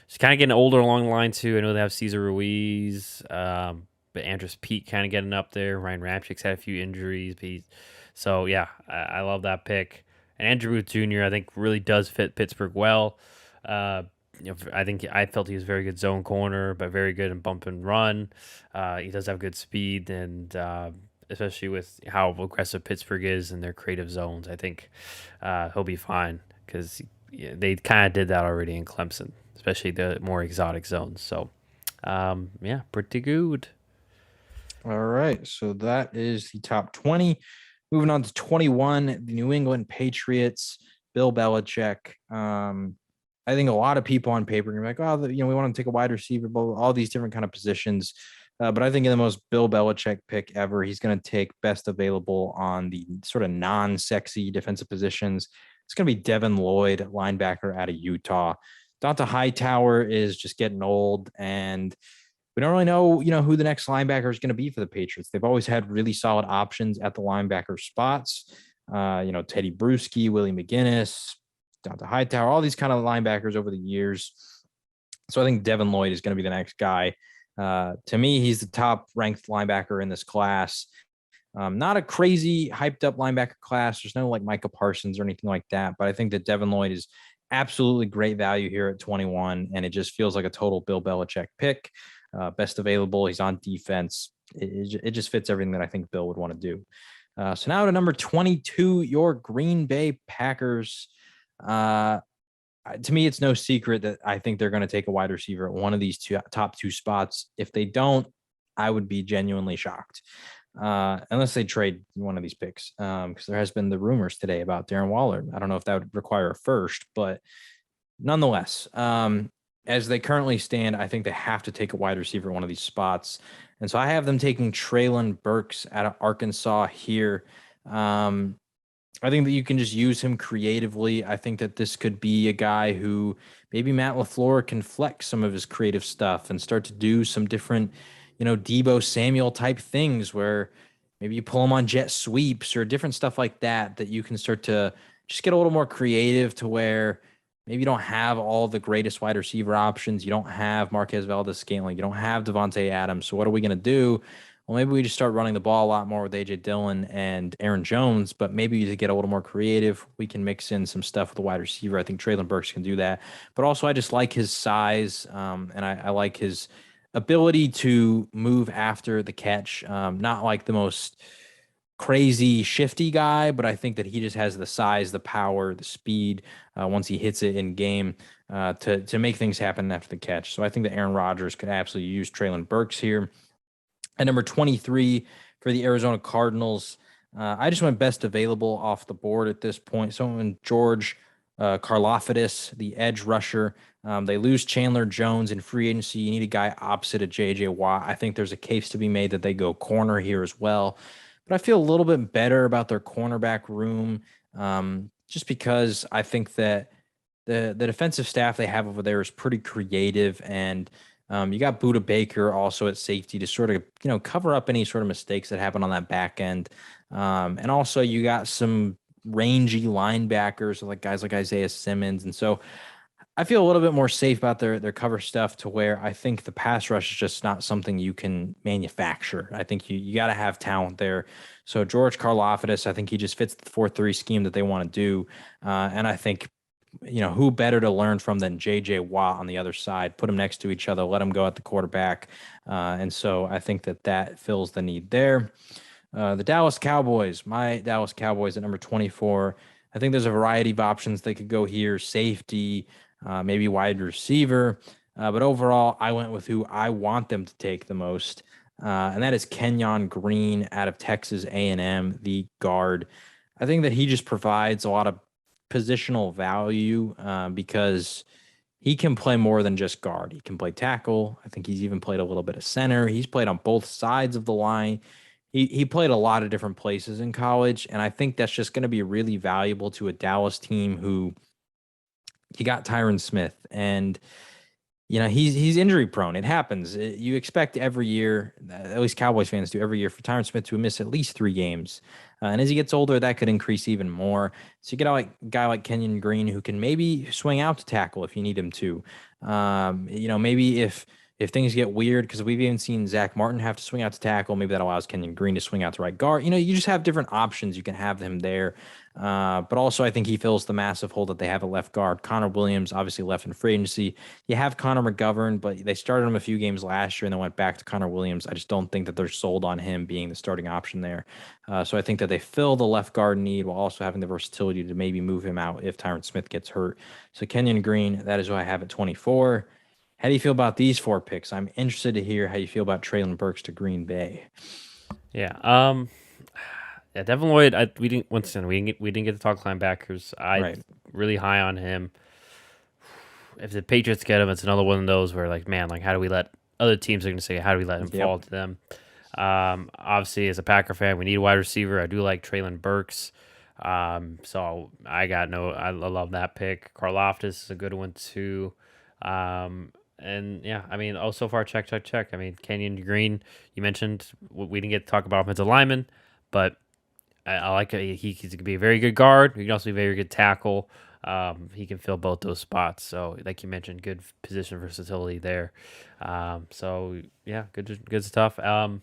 She's kind of getting older along the line, too. I know they have Cesar Ruiz, but Andrus Peat kind of getting up there. Ryan Ramczyk's had a few injuries. So, yeah, I love that pick. And Andrew Booth Jr., I think, really does fit Pittsburgh well. I felt he was a very good zone corner, but very good in bump and run. He does have good speed, and especially with how aggressive Pittsburgh is in their creative zones, I think he'll be fine because they kind of did that already in Clemson, especially the more exotic zones. So, pretty good. All right, so that is the top 20. Moving on to 21, the New England Patriots, Bill Belichick. I think a lot of people on paper are like, we want to take a wide receiver, all these different kind of positions. But I think in the most Bill Belichick pick ever, he's going to take best available on the sort of non-sexy defensive positions. It's going to be Devin Lloyd, linebacker out of Utah. Donta Hightower is just getting old, and we don't really know, who the next linebacker is going to be for the Patriots. They've always had really solid options at the linebacker spots. Teddy Bruschi, Willie McGinnis, Donta Hightower, all these kind of linebackers over the years. So I think Devin Lloyd is going to be the next guy. To me, he's the top ranked linebacker in this class. Not a crazy hyped up linebacker class. There's no like Micah Parsons or anything like that. But I think that Devin Lloyd is absolutely great value here at 21. And it just feels like a total Bill Belichick pick. Best available. He's on defense. It just fits everything that I think Bill would want to do. So now to number 22, your Green Bay Packers. to me, it's no secret that I think they're going to take a wide receiver at one of these top two spots. If they don't, I would be genuinely shocked. Unless they trade one of these picks, because there has been the rumors today about Darren Waller. I don't know if that would require a first, but nonetheless, as they currently stand, I think they have to take a wide receiver at one of these spots. And so I have them taking Treylon Burks out of Arkansas here. I think that you can just use him creatively. I think that this could be a guy who maybe Matt LaFleur can flex some of his creative stuff and start to do some different, Debo Samuel type things where maybe you pull him on jet sweeps or different stuff like that, that you can start to just get a little more creative to where maybe you don't have all the greatest wide receiver options. You don't have Marquez Valdez-Scantling. You don't have Devontae Adams. So what are we going to do? Well, maybe we just start running the ball a lot more with A.J. Dillon and Aaron Jones, but maybe to get a little more creative, we can mix in some stuff with the wide receiver. I think Treylon Burks can do that. But also, I just like his size, and I like his ability to move after the catch. Not like the most crazy shifty guy, but I think that he just has the size, the power, the speed once he hits it in game to make things happen after the catch. So I think that Aaron Rodgers could absolutely use Treylon Burks here. At number 23 for the Arizona Cardinals, I just went best available off the board at this point. Someone George Karlaftis, the edge rusher. They lose Chandler Jones in free agency. You need a guy opposite of J.J. Watt. I think there's a case to be made that they go corner here as well. But I feel a little bit better about their cornerback room just because I think that the defensive staff they have over there is pretty creative, and you got Budda Baker also at safety to sort of, cover up any sort of mistakes that happen on that back end. And also you got some rangy linebackers like guys like Isaiah Simmons. And so I feel a little bit more safe about their cover stuff to where I think the pass rush is just not something you can manufacture. I think you got to have talent there. So George Karlaftis, I think he just fits the 4-3 scheme that they want to do. And I think who better to learn from than J.J. Watt on the other side? Put them next to each other, let them go at the quarterback. And so I think that fills the need there. The Dallas Cowboys, my Dallas Cowboys at number 24. I think there's a variety of options they could go here. Safety, maybe wide receiver. But overall, I went with who I want them to take the most. And that is Kenyon Green out of Texas A&M, the guard. I think that he just provides a lot of positional value because he can play more than just guard. He can play tackle. I think he's even played a little bit of center. He's played on both sides of the line. He played a lot of different places in college, and I think that's just going to be really valuable to a Dallas team who you got Tyron Smith, and he's injury prone. It happens. You expect every year, at least Cowboys fans do every year, for Tyron Smith to miss at least 3 games. And as he gets older, that could increase even more. So you get a guy like Kenyon Green who can maybe swing out to tackle if you need him to. Maybe if things get weird, because we've even seen Zach Martin have to swing out to tackle, maybe that allows Kenyon Green to swing out to right guard. You just have different options. You can have him there. But also I think he fills the massive hole that they have at left guard. Connor Williams obviously left in free agency. You have Connor McGovern, but they started him a few games last year and then went back to Connor Williams. I just don't think that they're sold on him being the starting option there. So I think that they fill the left guard need while also having the versatility to maybe move him out if Tyron Smith gets hurt. So Kenyon Green, that is who I have at 24. How do you feel about these 4 picks? I'm interested to hear how you feel about Treylon Burks to Green Bay. Yeah. Yeah, Devin Lloyd. We didn't get to talk linebackers. I'm really high on him. If the Patriots get him, it's another one of those where how do we let other teams are going to say, how do we let him fall to them? Obviously, as a Packer fan, we need a wide receiver. I do like Treylon Burks. So I love that pick. Karlaftis is a good one too. And yeah, so far, check. Kenyon Green, you mentioned we didn't get to talk about offensive linemen, but I like it. He can be a very good guard. He can also be a very good tackle. He can fill both those spots. So, like you mentioned, good position versatility there. So yeah, good stuff. My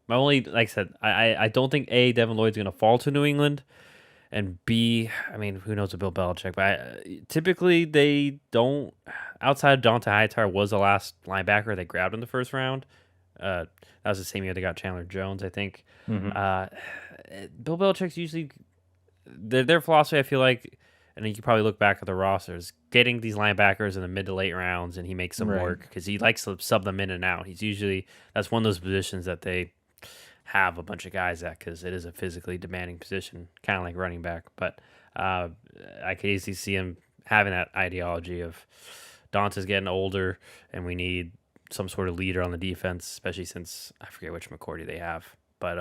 only, like I said, I don't think Devin Lloyd's going to fall to New England, and B, who knows with Bill Belichick, but typically they don't. Outside of Dante Hightower was the last linebacker they grabbed in the first round. That was the same year they got Chandler Jones, I think. Mm-hmm. Bill Belichick's usually their philosophy, I feel like, and you can probably look back at the rosters, getting these linebackers in the mid to late rounds, and he makes them Right. work because he likes to sub them in and out. He's usually that's one of those positions that they have a bunch of guys at because it is a physically demanding position, kind of like running back. But uh, I could easily see him having that ideology of Dante's getting older, and we need some sort of leader on the defense, especially since I forget which McCourty they have, but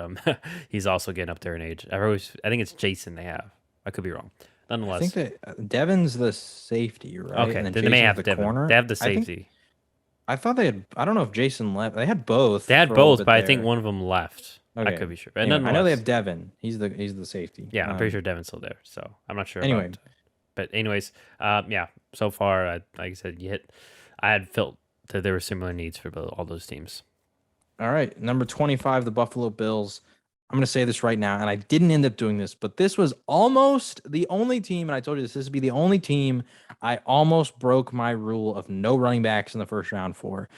he's also getting up there in age. I think it's Jason they have. I could be wrong. I think Nonetheless, that Devon's the safety, right? okay. And then Then they may Jason's have the Devin. corner. They have the I think safety. I thought they had. I don't know if Jason left. They had both They had for a little both, bit but I think there. one of them left. I Okay. could be sure, but Anyway, I know they nonetheless, have Devin. He's the safety. yeah, I'm pretty sure Devin's still there. So I'm not sure Anyway, about. But anyways, yeah. So far, like I said, I had felt that there were similar needs for all those teams. all right. Number 25, the Buffalo Bills. I'm going to say this right now, and I didn't end up doing this, but this was almost the only team, and I told you this would be the only team I almost broke my rule of no running backs in the first round for.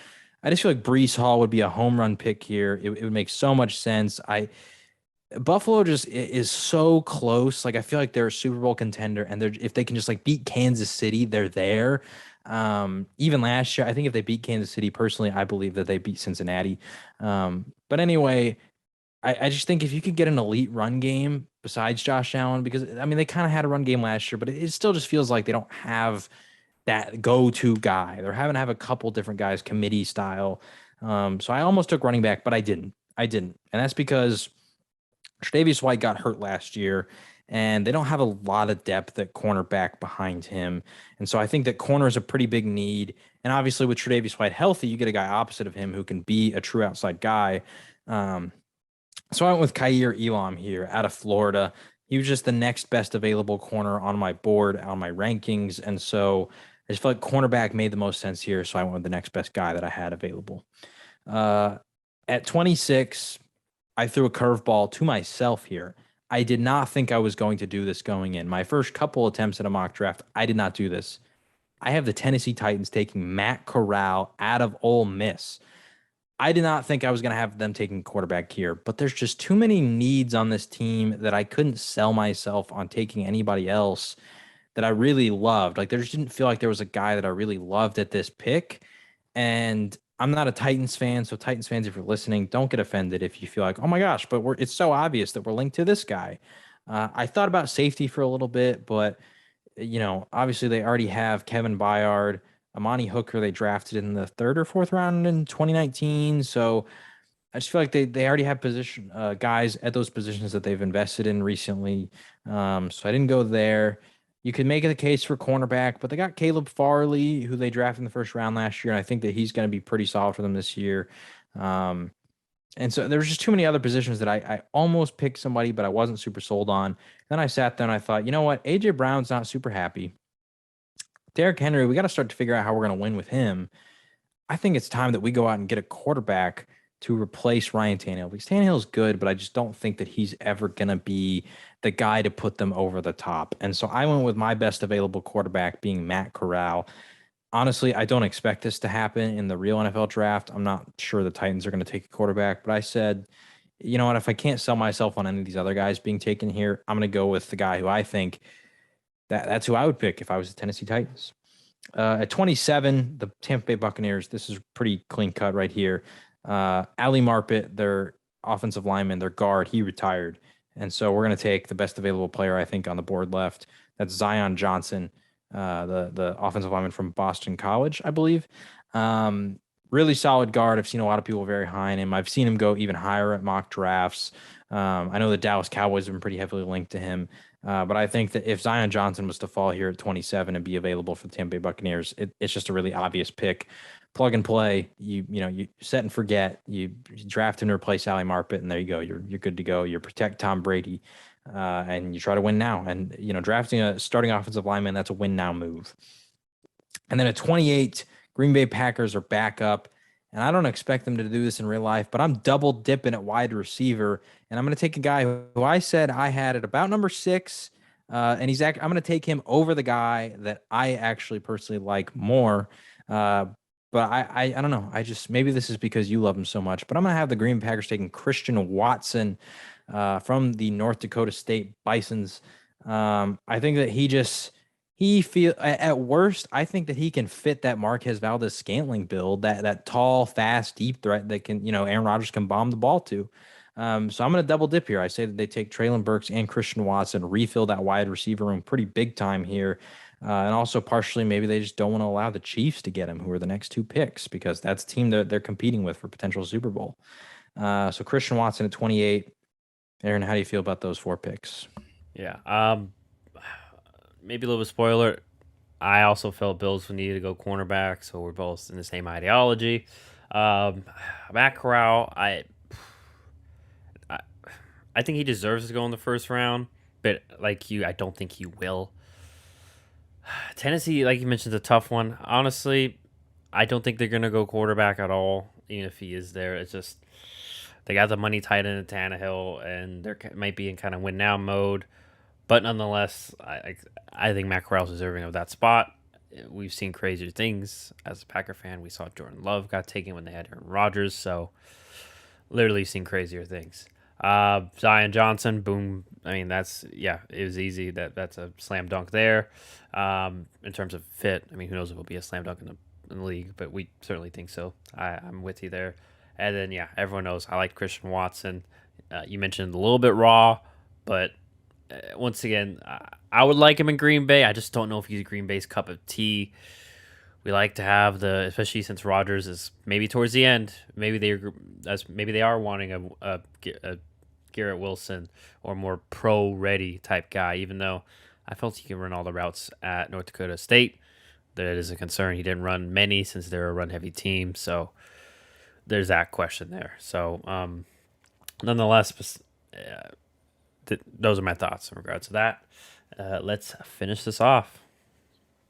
I just feel like Brees Hall would be a home run pick here. It would make so much sense. Buffalo just is so close. Like I feel like they're a Super Bowl contender, and if they can just like beat Kansas City, they're there. Even last year, I think if they beat Kansas City, personally, I believe that they beat Cincinnati. But anyway, I just think if you could get an elite run game besides Josh Allen, because I mean they kind of had a run game last year, but it still just feels like they don't have that go-to guy. They're having to have a couple different guys, committee style. So I almost took running back, but I didn't. And that's because Tre'Davious White got hurt last year, and they don't have a lot of depth at cornerback behind him. And so I think that corner is a pretty big need. And obviously, with Tre'Davious White healthy, you get a guy opposite of him who can be a true outside guy. So I went with Kaiir Elam here out of Florida. He was just the next best available corner on my board, on my rankings. And so I just felt like cornerback made the most sense here. So I went with the next best guy that I had available. At 26, I threw a curveball to myself here. I did not think I was going to do this going in. My first couple attempts at a mock draft, I did not do this. I have the Tennessee Titans taking Matt Corral out of Ole Miss. I did not think I was going to have them taking quarterback here, but there's just too many needs on this team that I couldn't sell myself on taking anybody else that I really loved. Like, there just didn't feel like there was a guy that I really loved at this pick. And I'm not a Titans fan, so Titans fans, if you're listening, don't get offended if you feel like, oh my gosh, but it's so obvious that we're linked to this guy. I thought about safety for a little bit, but obviously they already have Kevin Byard. Amani Hooker, they drafted in the third or fourth round in 2019. So I just feel like they already have position guys at those positions that they've invested in recently. So I didn't go there. You could make the case for cornerback, but they got Caleb Farley, who they drafted in the first round last year, and I think that he's going to be pretty solid for them this year. And so there's just too many other positions that I almost picked somebody, but I wasn't super sold on. Then I sat there and I thought, you know what? AJ Brown's not super happy. Derrick Henry, we got to start to figure out how we're going to win with him. I think it's time that we go out and get a quarterback to replace Ryan Tannehill, because Tannehill's good, but I just don't think that he's ever going to be the guy to put them over the top. And so I went with my best available quarterback being Matt Corral. Honestly, I don't expect this to happen in the real NFL draft. I'm not sure the Titans are going to take a quarterback, but I said, you know what, if I can't sell myself on any of these other guys being taken here, I'm going to go with the guy who I think that's who I would pick if I was the Tennessee Titans. At 27, the Tampa Bay Buccaneers, this is pretty clean cut right here. Ali Marpet, their offensive lineman, their guard, he retired. And so we're going to take the best available player, I think, on the board left. That's Zion Johnson, the offensive lineman from Boston College, I believe. Really solid guard. I've seen a lot of people very high in him. I've seen him go even higher at mock drafts. I know the Dallas Cowboys have been pretty heavily linked to him. But I think that if Zion Johnson was to fall here at 27 and be available for the Tampa Bay Buccaneers, it's just a really obvious pick. Plug and play. You set and forget. You draft him to replace Ali Marpet, and there you go. You're good to go. You protect Tom Brady, and you try to win now. And drafting a starting offensive lineman, that's a win now move. And then at 28, Green Bay Packers are back up. And I don't expect them to do this in real life, but I'm double dipping at wide receiver. And I'm going to take a guy who I said I had at about number 6. And I'm going to take him over the guy that I actually personally like more. But I don't know. Maybe this is because you love him so much, but I'm going to have the Green Bay Packers taking Christian Watson from the North Dakota State Bisons. I think that he just At worst, I think that he can fit that Marquez Valdez-Scantling build, that tall, fast, deep threat that can, Aaron Rodgers can bomb the ball to. So I'm going to double dip here. I say that they take Traylon Burks and Christian Watson, refill that wide receiver room pretty big time here. And also partially maybe they just don't want to allow the Chiefs to get him, who are the next two picks, because that's the team that they're competing with for potential Super Bowl. So Christian Watson at 28. Aaron, how do you feel about those four picks? Yeah. Maybe a little bit spoiler. I also felt Bills would need to go cornerback, so we're both in the same ideology. Matt Corral, I I think he deserves to go in the first round, but like you, I don't think he will. Tennessee, like you mentioned, is a tough one. Honestly, I don't think they're gonna go quarterback at all, even if he is there. It's just they got the money tied into Tannehill, and they might be in kind of win now mode. But nonetheless, I think Matt Corral's deserving of that spot. We've seen crazier things as a Packer fan. We saw Jordan Love got taken when they had Aaron Rodgers, so literally seen crazier things. Zion Johnson, boom. I mean, it was easy. That's a slam dunk there. In terms of fit, I mean, who knows if it'll be a slam dunk in the league, but we certainly think so. I'm with you there. And then, yeah, everyone knows I like Christian Watson. You mentioned a little bit raw, but once again, I would like him in Green Bay. I just don't know if he's Green Bay's cup of tea. We like to have especially since Rodgers is maybe towards the end. Maybe they are wanting a Garrett Wilson or more pro-ready type guy. Even though I felt he can run all the routes at North Dakota State, that is a concern. He didn't run many since they're a run-heavy team, so there's that question there. So, nonetheless, those are my thoughts in regards to that. Let's finish this off.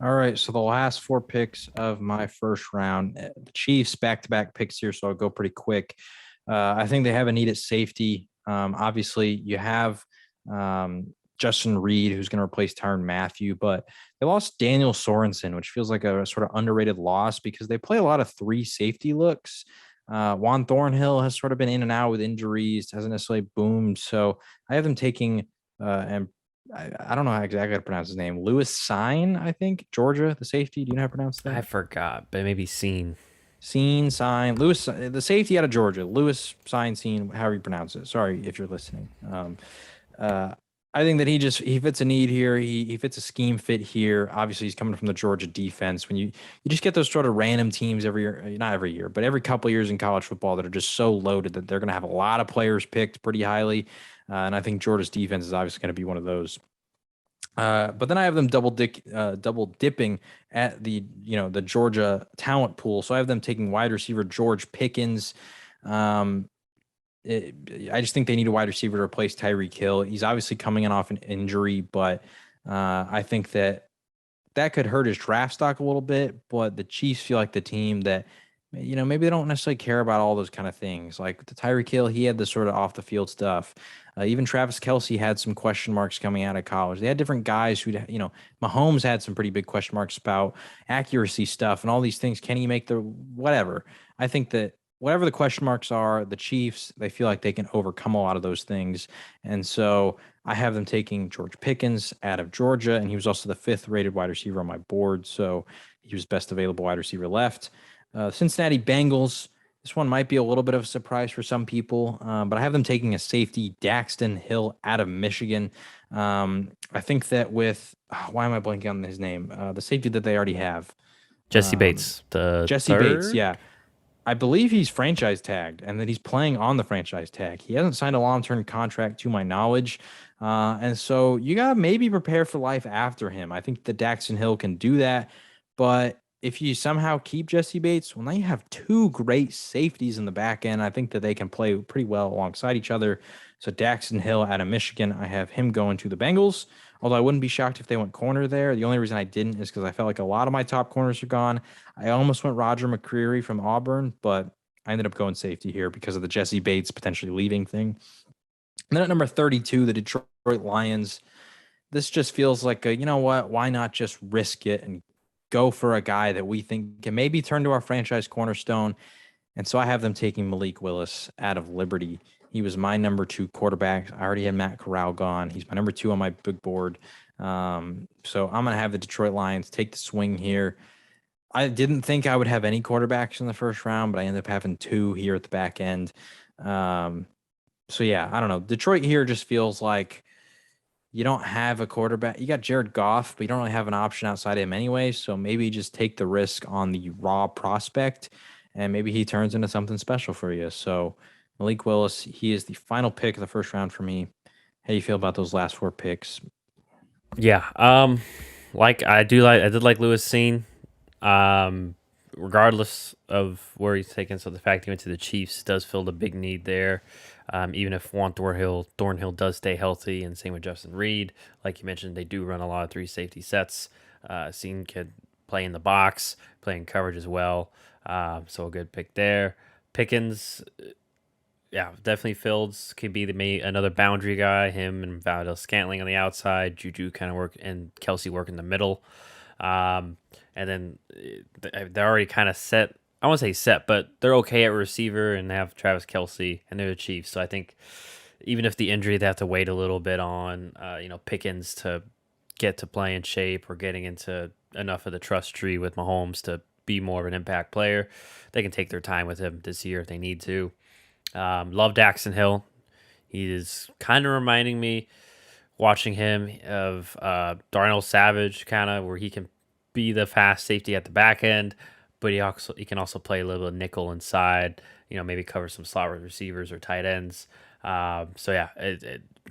All right, so the last four picks of my first round, the Chiefs back-to-back picks here, so I'll go pretty quick. I think they have a need at safety. Obviously, you have Justin Reed, who's going to replace Tyrann Mathieu, but they lost Daniel Sorensen, which feels like a sort of underrated loss because they play a lot of three safety looks. Juan Thornhill has sort of been in and out with injuries, hasn't necessarily boomed. So I have them taking, and I don't know how exactly how to pronounce his name. Lewis Sign, I think, Georgia, the safety. Do you know how to pronounce that? I forgot, but maybe Sign, Lewis, the safety out of Georgia. Lewis Sign, however you pronounce it. Sorry if you're listening. I think that he fits a need here. He fits a scheme fit here. Obviously, he's coming from the Georgia defense. When you just get those sort of random teams every year, not every year, but every couple of years in college football that are just so loaded that they're going to have a lot of players picked pretty highly. And I think Georgia's defense is obviously going to be one of those. But then I have them double dipping at the Georgia talent pool. So I have them taking wide receiver George Pickens. I just think they need a wide receiver to replace Tyreek Hill. He's obviously coming in off an injury, but I think that could hurt his draft stock a little bit. But the Chiefs feel like the team that, maybe they don't necessarily care about all those kind of things. Like the Tyreek Hill, he had the sort of off the field stuff. Even Travis Kelce had some question marks coming out of college. They had different guys who, Mahomes had some pretty big question marks about accuracy stuff and all these things. Can he make the whatever? I think that whatever the question marks are, the Chiefs, they feel like they can overcome a lot of those things. And so I have them taking George Pickens out of Georgia, and he was also the 5th rated wide receiver on my board. So he was best available wide receiver left. Cincinnati Bengals, this one might be a little bit of a surprise for some people, but I have them taking a safety, Daxton Hill out of Michigan. I think that with, why am I blanking on his name? The safety that they already have. Jessie Bates, Bates, yeah. I believe he's franchise tagged and that he's playing on the franchise tag. He hasn't signed a long-term contract to my knowledge. And so you got to maybe prepare for life after him. I think that Daxton Hill can do that. But if you somehow keep Jessie Bates, well, now you have two great safeties in the back end. I think that they can play pretty well alongside each other. So Daxton Hill out of Michigan, I have him going to the Bengals. Although I wouldn't be shocked if they went corner there. The only reason I didn't is because I felt like a lot of my top corners are gone. I almost went Roger McCreary from Auburn, but I ended up going safety here because of the Jessie Bates potentially leaving thing. And then at number 32, the Detroit Lions. This just feels like you know what? Why not just risk it and go for a guy that we think can maybe turn to our franchise cornerstone? And so I have them taking Malik Willis out of Liberty. He was my number 2 quarterback. I already had Matt Corral gone. He's my number 2 on my big board. So I'm going to have the Detroit Lions take the swing here. I didn't think I would have any quarterbacks in the first round, but I ended up having 2 here at the back end. So yeah, I don't know. Detroit here just feels like you don't have a quarterback. You got Jared Goff, but you don't really have an option outside of him anyway. So maybe just take the risk on the raw prospect, and maybe he turns into something special for you. So Malik Willis, he is the final pick of the first round for me. How do you feel about those last 4 picks? Yeah. I did like Lewis Seen. Regardless of where he's taken, so the fact he went to the Chiefs does fill the big need there. Even if Juan Thornhill does stay healthy, and same with Justin Reed. Like you mentioned, they do run a lot of 3 safety sets. Seen could play in the box, play in coverage as well. So a good pick there. Pickens, yeah, definitely Fields could be another boundary guy. Him and Valdez Scantling on the outside. Juju kind of work, and Kelsey work in the middle. And then they're already kind of set. I won't say set, but they're okay at receiver, and they have Travis Kelsey, and they're the Chiefs. So I think even if the injury, they have to wait a little bit on, Pickens to get to play in shape or getting into enough of the trust tree with Mahomes to be more of an impact player. They can take their time with him this year if they need to. Love Daxton Hill. He is kind of reminding me, watching him, of Darnell Savage, kind of, where he can be the fast safety at the back end, but he can also play a little bit of nickel inside, maybe cover some slot receivers or tight ends. So yeah,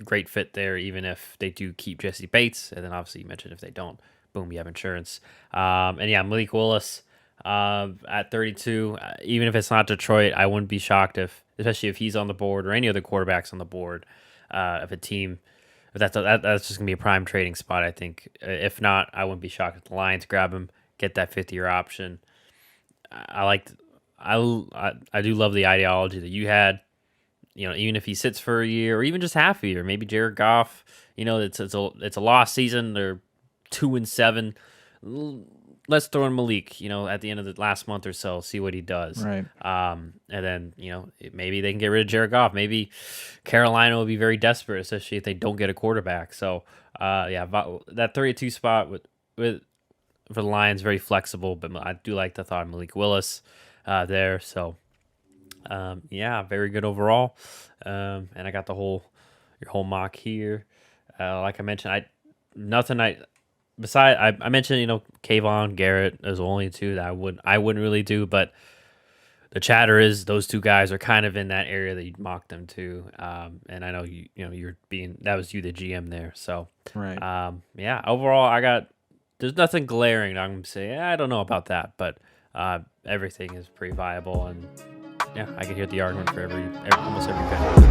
great fit there, even if they do keep Jesse Bates. And then obviously you mentioned if they don't, boom, you have insurance. And yeah, Malik Willis at 32, even if it's not Detroit, I wouldn't be shocked especially if he's on the board or any other quarterbacks on the board, if a team, if that's just gonna be a prime trading spot, I think. If not, I wouldn't be shocked if the Lions grab him, get that 50-year option. I do love the ideology that you had. Even if he sits for a year or even just half a year, maybe Jared Goff. It's a lost season. They're 2-7. Let's throw in Malik. At the end of the last month or so, see what he does. Right. And then maybe they can get rid of Jared Goff. Maybe Carolina will be very desperate, especially if they don't get a quarterback. So that 32 spot with for the Lions, very flexible, but I do like the thought of Malik Willis there. So, very good overall. And I got your whole mock here. Like I mentioned, I mentioned, Kayvon, Garrett is the only 2 that I wouldn't really do, but the chatter is those 2 guys are kind of in that area that you'd mock them to. And I know that was you, the GM there. So, right. Overall, there's nothing glaring that I'm going to say, I don't know about that, but everything is pretty viable, and yeah, I can hear the argument for almost every pick.